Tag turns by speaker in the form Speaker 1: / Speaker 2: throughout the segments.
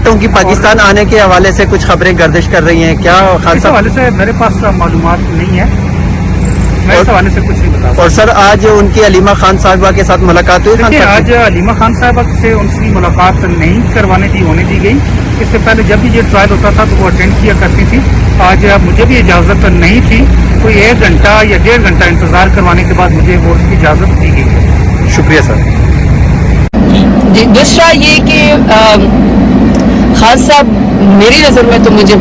Speaker 1: ایجنٹوں کی پاکستان آنے کے حوالے سے کچھ خبریں گردش کر رہی ہیں کیا خان
Speaker 2: اس
Speaker 1: صاحب؟
Speaker 2: حوالے سے میرے پاس معلومات نہیں ہے، میں اس حوالے سے کچھ نہیں بتا سکتا.
Speaker 1: اور سر آج ان کی علیمہ خان صاحبہ کے ساتھ ملاقات ہوئی؟ خان
Speaker 2: دیکھیے
Speaker 1: صاحب
Speaker 2: آج علیمہ خان صاحبہ سے ان کی ملاقات نہیں ہونے دی گئی. اس سے پہلے جب بھی یہ ٹرائل ہوتا تھا تو وہ اٹینڈ کیا کرتی تھی. آج مجھے بھی اجازت نہیں تھی، کوئی 1 گھنٹہ یا 1.5 گھنٹہ انتظار کروانے کے بعد مجھے وہ کی اجازت دی گئی ہے.
Speaker 1: شکریہ سر.
Speaker 3: جی دوسرا یہ کہ خان صاحب میری نظر میں تو مجھے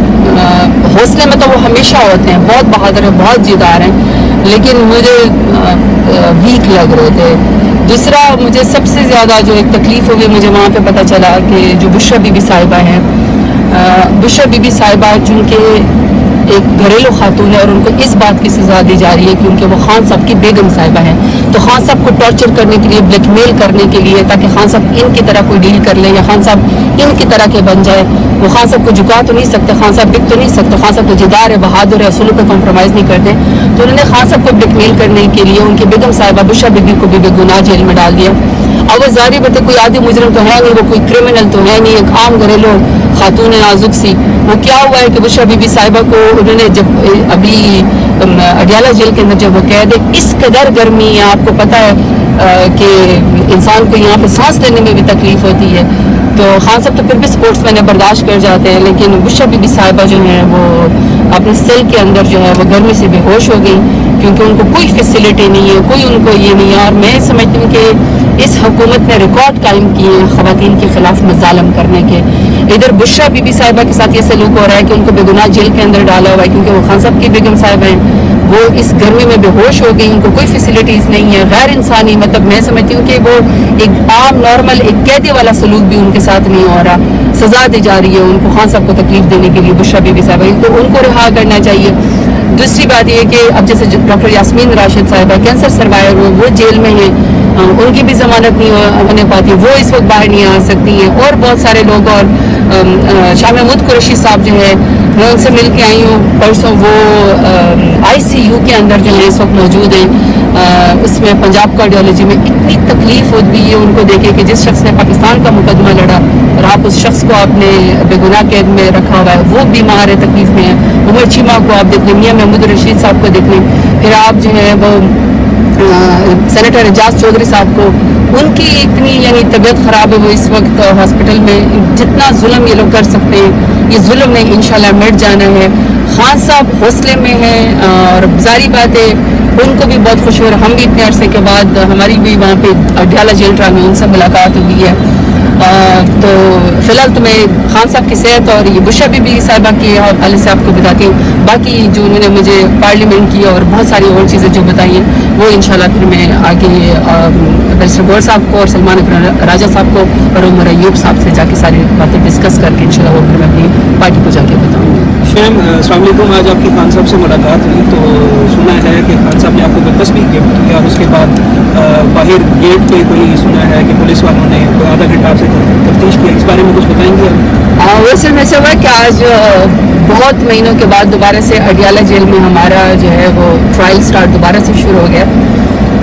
Speaker 3: حوصلے میں تو وہ ہمیشہ ہوتے ہیں، بہت بہادر ہیں، بہت جیدار ہیں، لیکن مجھے ویک لگ رہے تھے. دوسرا مجھے سب سے زیادہ جو ایک تکلیف ہوگی مجھے وہاں پہ پتہ چلا کہ جو بشرا بی بی صاحبہ ہیں، بشرا بی بی صاحبہ چونکہ ایک گھریلو خاتون ہے اور ان کو اس بات کی سزا دی جا رہی ہے کیونکہ وہ خان صاحب کی بیگم صاحبہ ہیں، تو خان صاحب کو ٹارچر کرنے کے لیے، بلیک میل کرنے کے لیے، تاکہ خان صاحب ان کی طرح کوئی ڈیل کر لے یا خان صاحب ان کی طرح کے بن جائے. وہ خان صاحب کو جھکا تو نہیں سکتے، خان صاحب بک تو نہیں سکتے، خان صاحب تو جدار ہے، بہادر ہے، اصولوں پہ کمپرومائز نہیں کرتے. تو انہوں نے خان صاحب کو بلیک میل کرنے کے لیے ان کی بیگم صاحبہ بشرا بی بی کو بھی بے گناہ جیل میں ڈال دیا. اب وہ ظاہر بات ہے کوئی عادی مجرم تو ہے نہیں، وہ کوئی کرمنل تو ہے نہیں، ایک عام گھریلو خاتون نازک سی. وہ کیا ہوا ہے کہ بشرا بی بی صاحبہ کو انہوں نے جب ابھی اڈیالہ جیل کے اندر جب وہ قید ہے، اس قدر گرمی ہے، آپ کو پتہ ہے کہ انسان کو یہاں پہ سانس لینے میں بھی تکلیف ہوتی ہے. تو خان صاحب تو پھر بھی سپورٹس میں برداشت کر جاتے ہیں، لیکن بشرا بی بی صاحبہ جو ہیں وہ اپنے سیل کے اندر جو ہے وہ گرمی سے بے ہوش ہو گئی کیونکہ ان کو کوئی فیسلٹی نہیں ہے، کوئی ان کو یہ نہیں ہے. اور میں سمجھتی ہوں کہ اس حکومت نے ریکارڈ قائم کیے ہیں خواتین کے خلاف مظالم کرنے کے. ادھر بشرا بی بی صاحبہ کے ساتھ یہ سلوک ہو رہا ہے کہ ان کو بے گناہ جیل کے اندر ڈالا ہوا ہے کیونکہ وہ خان صاحب کی بیگم صاحبہ ہیں، وہ اس گرمی میں بے ہوش ہو گئی، ان کو کوئی فیسلٹیز نہیں ہے، غیر انسانی. مطلب میں سمجھتی ہوں کہ وہ ایک عام نارمل ایک قیدی والا سلوک بھی ان کے ساتھ نہیں ہو رہا. سزا دی جا رہی ہے ان کو خان صاحب کو تکلیف دینے کے لیے بشرا بی بی صاحبہ، تو ان کو رہا کرنا چاہیے. دوسری بات یہ کہ اب جیسے ڈاکٹر یاسمین راشد صاحبہ کینسر سروائر وہ جیل میں ہیں، ان کی بھی ضمانت نہیں ہونے پاتی، وہ اس وقت باہر نہیں آ سکتی ہیں. اور بہت سارے لوگ، اور شاہ محمود قریشی صاحب جو ہے میں ان سے مل کے آئی ہوں پرسوں، وہ ICU کے اندر جو ہے اس وقت موجود ہیں. اس میں پنجاب کارڈیالوجی میں اتنی تکلیف ہوتی ہے ان کو دیکھے کہ جس شخص نے پاکستان کا مقدمہ لڑا اور آپ اس شخص کو آپ نے بے گناہ قید میں رکھا ہوا ہے، وہ بیمار ہے، تکلیف میں ہے. عمر چیمہ کو آپ دیکھ لیں، میاں محمود رشید صاحب کو دیکھ لیں، پھر آپ جو ہے وہ سینیٹر اعجاز چودھری صاحب کو، ان کی اتنی یعنی طبیعت خراب ہے، وہ اس وقت ہاسپٹل میں. جتنا ظلم یہ لوگ کر سکتے ہیں یہ ظلم نہیں، انشاءاللہ مٹ جانا ہے. خان صاحب حوصلے میں ہیں اور ظاہری بات ہے ان کو بھی بہت خوشی ہو رہا ہے. ہم بھی اتنے عرصے کے بعد ہماری بھی وہاں پہ اڈیالہ جیل ٹرائل میں ان سے ملاقات ہوئی ہے. تو فی الحال تو میں خان صاحب کی صحت اور یہ بشرا بی بی صاحبہ کی حوالے سے آپ کو بتاتی ہوں. باقی جو انہوں نے مجھے پارلیمنٹ کی اور بہت ساری اور چیزیں جو بتائی ہیں وہ انشاءاللہ پھر میں آگے بیرسٹر گور صاحب کو اور سلمان اکرم راجہ صاحب کو اور عمر ایوب صاحب سے جا کے ساری باتیں ڈسکس کر کے انشاءاللہ وہ پھر میں اپنی پارٹی کو جا کے بتاؤں گی.
Speaker 4: میم السلام علیکم. آج آپ کی خان صاحب سے ملاقات ہوئی تو سنا ہے کہ خان صاحب نے آپ کو برکس بھی گفٹ کیا اور اس کے بعد باہر گیٹ پہ کوئی سنا ہے کہ پولیس والوں نے آدھا گھنٹہ آپ سے تفتیش کی، اس بارے میں کچھ بتائیں گے آپ؟
Speaker 3: ویسے میں سے ہوا کہ آج بہت مہینوں کے بعد دوبارہ سے اڈیالہ جیل میں ہمارا جو ہے وہ ٹرائل سٹارٹ دوبارہ سے شروع ہو گیا.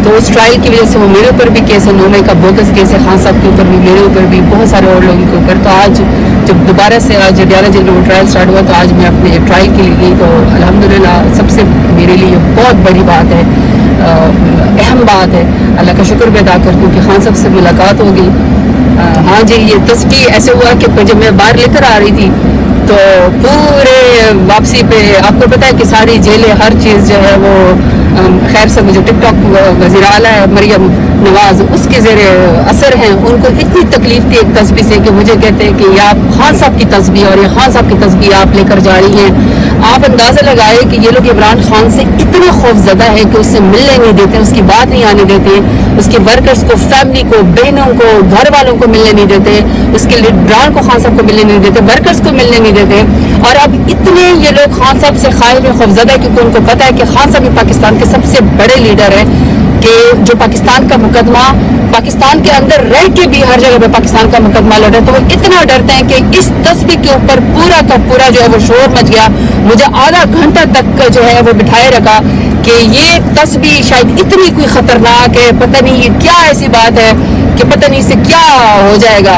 Speaker 3: تو اس ٹرائل کی وجہ سے وہ میرے اوپر بھی کیس ہے، 9 مئی کا بوگس کیس ہے، خان صاحب کے اوپر بھی، میرے اوپر بھی، بہت سارے اور لوگوں کے اوپر. تو آج جب دوبارہ سے آج اڈیالہ جیل میں وہ ٹرائل سٹارٹ ہوا تو آج میں اپنے ٹرائل کے لیے گئی. تو الحمدللہ سب سے میرے لیے بہت بڑی بات ہے، اہم بات ہے، اللہ کا شکر بھی ادا کرتی ہوں کہ خان صاحب سے ملاقات ہو گئی. ہاں جی، یہ تصویر ایسے ہوا کہ جب میں باہر لے کر آ رہی تھی تو پورے واپسی پہ آپ کو پتہ ہے کہ ساری جیلیں ہر چیز جو ہے وہ خیر سے مجھے ٹک ٹاک وزیر اعلیٰ ہے مریم نواز اس کے زیر اثر ہیں، ان کو اتنی تکلیف تھی ایک تصویر سے کہ مجھے کہتے ہیں کہ یہ آپ خان صاحب کی تصویر اور یہ خان صاحب کی تصویر آپ لے کر جا رہی ہیں. آپ اندازہ لگائے کہ یہ لوگ عمران خان سے اتنے خوف زدہ ہے کہ اس سے ملنے نہیں دیتے، اس کی بات نہیں آنے دیتے، اس کے ورکرز کو، فیملی کو، بہنوں کو، گھر والوں کو ملنے نہیں دیتے، اس کے لیڈران کو خان صاحب کو ملنے نہیں دیتے، ورکرز کو ملنے نہیں دیتے. اور اب اتنے یہ لوگ خان صاحب سے خائف و خوفزدہ ہے کیونکہ ان کو پتہ ہے کہ خان صاحب پاکستان کے سب سے بڑے لیڈر ہیں کہ جو پاکستان کا مقدمہ پاکستان کے اندر رہ کے بھی ہر جگہ پہ پاکستان کا مقدمہ لڑ رہا ہے. تو وہ اتنا ڈرتے ہیں کہ اس تصویر کے اوپر پورا کا پورا جو ہے وہ شور مچ گیا. مجھے آدھا گھنٹہ تک جو ہے وہ بٹھائے رکھا کہ یہ تصویر شاید اتنی کوئی خطرناک ہے، پتہ نہیں یہ کیا ایسی بات ہے کہ پتہ نہیں اس سے کیا ہو جائے گا.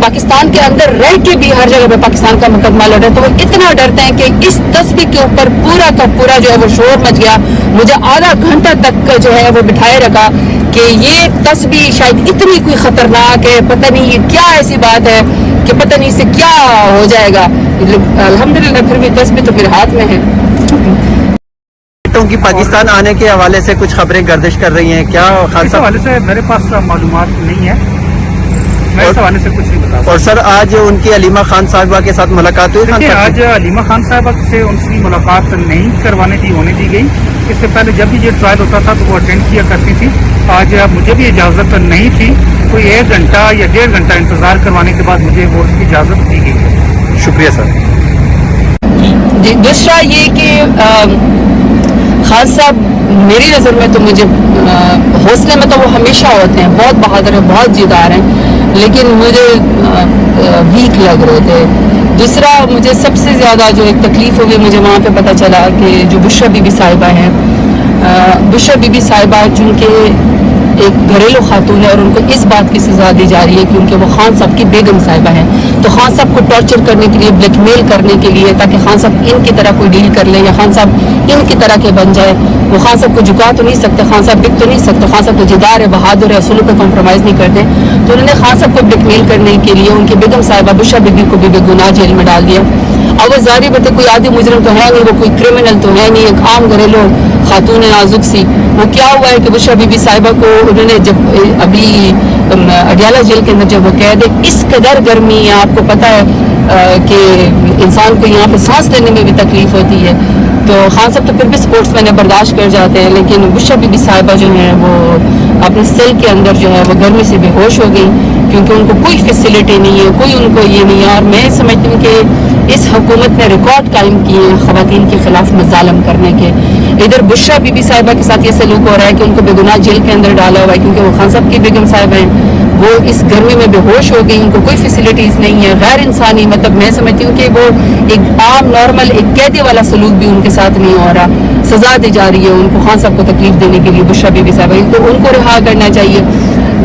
Speaker 3: پاکستان کے اندر رہ کے بھی ہر جگہ پہ پاکستان کا مقدمہ لڑ رہا ہے، تو وہ اتنا ڈرتے ہیں کہ اس تسبیح کے اوپر پورا کا پورا جو ہے وہ شور مچ گیا. مجھے آدھا گھنٹہ تک جو ہے وہ بٹھائے رکھا کہ یہ تسبیح شاید اتنی کوئی خطرناک ہے، پتہ نہیں یہ کیا ایسی بات ہے کہ پتہ نہیں اس سے کیا ہو جائے گا. الحمدللہ پھر بھی تسبیح تو پھر ہاتھ میں ہے.
Speaker 1: کی پاکستان آنے کے حوالے سے کچھ خبریں گردش کر رہی ہیں، کیا خان
Speaker 2: اس
Speaker 1: صاحب؟
Speaker 2: حوالے سے میرے پاس معلومات نہیں ہے، میں اس حوالے سے کچھ نہیں بتا سکتا.
Speaker 1: اور سر آج ان کی علیمہ خان صاحبہ کے ساتھ ملاقات ہوئی؟ خان
Speaker 2: دیکھیے،
Speaker 1: صاحب
Speaker 2: آج علیمہ خان صاحبہ سے ان کی ملاقات نہیں ہونے دی گئی. اس سے پہلے جب بھی یہ ٹرائل ہوتا تھا تو وہ اٹینڈ کیا کرتی تھی. آج مجھے بھی اجازت نہیں تھی، کوئی 1 گھنٹہ یا 1.5 گھنٹہ انتظار کروانے کے بعد مجھے وہ اس کی اجازت دی گئی ہے.
Speaker 1: شکریہ سر.
Speaker 3: جی، دوسرا یہ کہ خان صاحب میری نظر میں تو مجھے حوصلے میں تو وہ ہمیشہ ہوتے ہیں، بہت بہادر ہیں، بہت جیدار ہیں، لیکن مجھے ویک لگ رہے تھے. دوسرا مجھے سب سے زیادہ جو ایک تکلیف ہوگی، مجھے وہاں پہ پتہ چلا کہ جو بشرا بی بی صاحبہ ہیں، بشرا بی بی صاحبہ چونکہ ایک گھریلو خاتون ہے اور ان کو اس بات کی سزا دی جا رہی ہے کیونکہ وہ خان صاحب کی بیگم صاحبہ ہیں، تو خان صاحب کو ٹارچر کرنے کے لیے، بلیک میل کرنے کے لیے، تاکہ خان صاحب ان کی طرح کوئی ڈیل کر لے یا خان صاحب ان کی طرح کے بن جائے. وہ خان صاحب کو جھکا تو نہیں سکتے، خان صاحب بک تو نہیں سکتے، خان صاحب تو جدار ہے، بہادر ہے، اصولوں پہ کمپرومائز نہیں کرتے. تو انہوں نے خان صاحب کو بلیک میل کرنے کے لیے ان کی بیگم صاحبہ بشرا بی بی کو بھی بے گناہ جیل میں ڈال دیا. اب وہ ظاہر بات ہے کوئی عادی مجرم تو ہے نہیں، وہ کوئی کرمنل تو ہے نہیں، ایک عام گھریلو خاتون نازک سی. وہ کیا ہوا ہے کہ بشرا بی بی صاحبہ کو انہوں نے جب ابھی اڈیالہ جیل کے اندر جب وہ قید ہے، اس قدر گرمی ہے، آپ کو پتہ ہے کہ انسان کو یہاں پہ سانس لینے میں بھی تکلیف ہوتی ہے. تو خان صاحب تو پھر بھی سپورٹس میں برداشت کر جاتے ہیں، لیکن بشرا بی بی صاحبہ جو ہیں وہ اپنے سیل کے اندر جو ہے وہ گرمی سے بے ہوش ہو گئی کیونکہ ان کو کوئی فیسلٹی نہیں ہے، کوئی ان کو یہ نہیں ہے. اور میں سمجھتی ہوں کہ اس حکومت نے ریکارڈ قائم کیے ہیں خواتین کے خلاف مظالم کرنے کے. ادھر بشرا بی بی صاحبہ کے ساتھ یہ سلوک ہو رہا ہے کہ ان کو بے گناہ جیل کے اندر ڈالا ہوا ہے کیونکہ وہ خان صاحب کی بیگم صاحبہ ہیں، وہ اس گرمی میں بے ہوش ہو گئی، ان کو کوئی فیسلٹیز نہیں ہے، غیر انسانی. مطلب میں سمجھتی ہوں کہ وہ ایک عام نارمل ایک قیدی والا سلوک بھی ان کے ساتھ نہیں ہو رہا. سزا دی جا رہی ہے ان کو خان صاحب کو تکلیف دینے کے لیے بشرا بی بی صاحبہ، تو ان کو رہا کرنا چاہیے.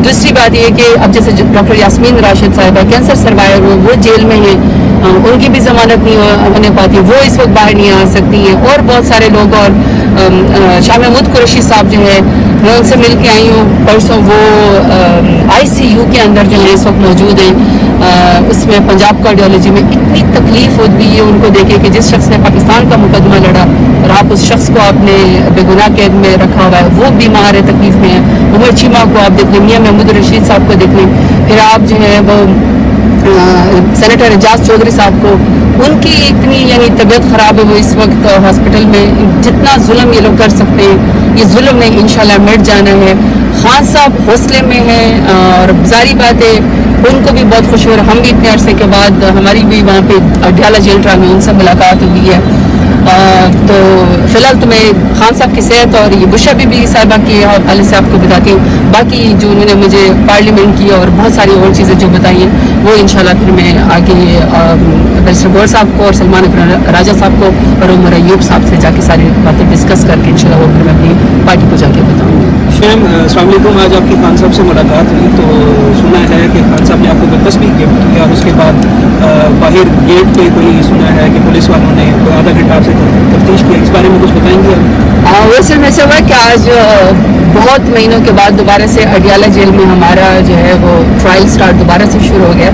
Speaker 3: دوسری بات یہ کہ اب جیسے ڈاکٹر یاسمین راشد صاحبہ کینسر سروائر ہوئے، وہ جیل میں ہیں، ان کی بھی ضمانت نہیں ہونے پاتی، وہ اس وقت باہر نہیں آ سکتی ہیں. اور بہت سارے لوگ، اور شاہ محمود قریشی صاحب جو ہے میں ان سے مل کے آئی ہوں پرسوں، وہ ICU کے اندر جو ہے اس وقت موجود ہیں. اس میں پنجاب کارڈیالوجی میں اتنی تکلیف ہوتی ہے ان کو دیکھے کہ جس شخص نے پاکستان کا مقدمہ لڑا اور آپ اس شخص کو آپ نے بے گناہ قید میں رکھا ہوا ہے، وہ بیمار ہے، تکلیف میں ہے. عمر چیمہ کو آپ دیکھ لیں، میاں محمود رشید صاحب کو دیکھ لیں، پھر آپ جو ہے وہ سینیٹر اعجاز چودھری صاحب کو، ان کی اتنی یعنی طبیعت خراب ہے، وہ اس وقت ہاسپٹل میں. جتنا ظلم یہ لوگ کر سکتے ہیں یہ ظلم نے انشاءاللہ مٹ جانا ہے. خان صاحب حوصلے میں ہیں اور ظاہری بات ہے ان کو بھی بہت خوشی ہو رہی ہے. ہم بھی اتنے عرصے کے بعد ہماری بھی وہاں پہ اڈیالہ جیل ٹرا میں ان سے ملاقات ہوئی ہے. تو فی الحال تو میں خان صاحب کی صحت اور یہ بشرا بی بی صاحبہ کی حوالے سے آپ کو بتاتی ہوں. باقی جو انہوں نے مجھے پارلیمنٹ کی اور بہت ساری اور چیزیں جو بتائی ہیں وہ انشاءاللہ پھر میں آگے بیرسٹر گور صاحب کو اور سلمان اکرم راجہ صاحب کو اور عمر ایوب صاحب سے جا کے ساری باتیں ڈسکس کر کے انشاءاللہ وہ پھر میں اپنی پارٹی کو جا کے بتاؤں گی.
Speaker 4: میم السلام علیکم. آج آپ کی خان صاحب سے ملاقات ہوئی تو سنا ہے کہ خان صاحب نے آپ کو گلدست بھی گفٹ کیا اور اس کے بعد باہر گیٹ پہ کوئی سنا ہے کہ پولیس والوں نے کوئی آدھا گھنٹہ آپ سے تفتیش کی، اس بارے میں کچھ بتائیں گے آپ؟
Speaker 3: ویسے میں سے ہوا کہ آج بہت مہینوں کے بعد دوبارہ سے اڈیالہ جیل میں ہمارا جو ہے وہ ٹرائل سٹارٹ دوبارہ سے شروع ہو گیا.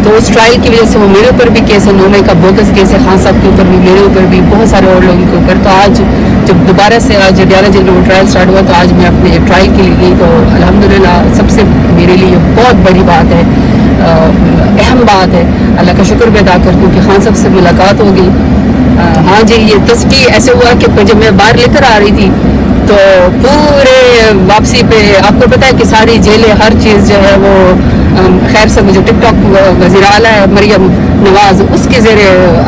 Speaker 3: تو اس ٹرائل کی وجہ سے وہ میرے اوپر بھی کیس ہے، 9 مئی کا بوگس کیس ہے، خان صاحب کے اوپر بھی، میرے اوپر بھی، بہت سارے اور لوگوں کے اوپر. تو آج جب دوبارہ سے آج اڈیالہ جیل میں وہ ٹرائل سٹارٹ ہوا تو آج میں اپنے ٹرائل کے لیے گئی. تو الحمدللہ سب سے میرے لیے بہت بڑی بات ہے، اہم بات ہے. اللہ کا شکر بھی ادا کرتی ہوں کہ خان صاحب سے ملاقات ہو گئی. ہاں جی، یہ تصویر ایسے ہوا کہ جب میں باہر لے کر آ رہی تھی تو پورے واپسی پہ آپ کو پتہ ہے کہ ساری جیلیں ہر چیز جو ہے وہ خیر سے جو ٹک ٹاک وزیر اعلیٰ ہے مریم نواز اس کے زیر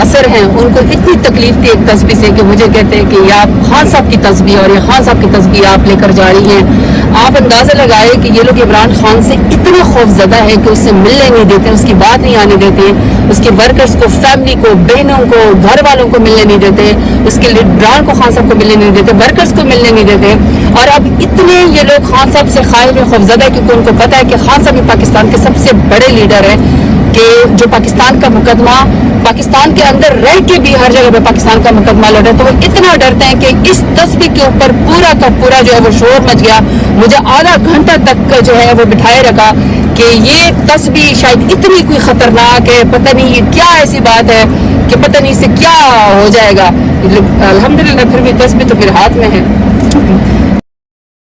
Speaker 3: اثر ہیں، ان کو اتنی تکلیف تھی ایک تصویر سے کہ مجھے کہتے ہیں کہ یہ آپ خان صاحب کی تصویر اور یہ خان صاحب کی تصویر آپ لے کر جا رہی ہیں. آپ اندازہ لگائے کہ یہ لوگ عمران خان سے اتنا خوف زدہ ہے کہ اس سے ملنے نہیں دیتے، اس کی بات نہیں آنے دیتے، اس کے ورکرز کو، فیملی کو، بہنوں کو، گھر والوں کو ملنے نہیں دیتے، اس کے لیڈران کو خان صاحب کو ملنے نہیں دیتے، ورکرز کو ملنے نہیں دیتے. اور اب اتنے یہ لوگ خان صاحب سے خائف خوف زدہ ہے کیونکہ ان کو پتا ہے کہ خان صاحب ہی پاکستان کے سب سے بڑے لیڈر ہیں کہ جو پاکستان کا مقدمہ پاکستان کے اندر رہ کے بھی ہر جگہ پہ پاکستان کا مقدمہ لڑ رہے ہیں. تو وہ اتنا ڈرتے ہیں کہ اس تصویر کے اوپر پورا کا پورا جو ہے وہ شور مچ گیا. مجھے آدھا گھنٹہ تک جو ہے وہ بٹھائے رکھا کہ یہ تصویر شاید اتنی کوئی خطرناک ہے، پتہ نہیں یہ کیا ایسی بات ہے کہ پتہ نہیں اس سے کیا ہو جائے گا. الحمدللہ پھر بھی تصویر تو پھر ہاتھ میں ہے.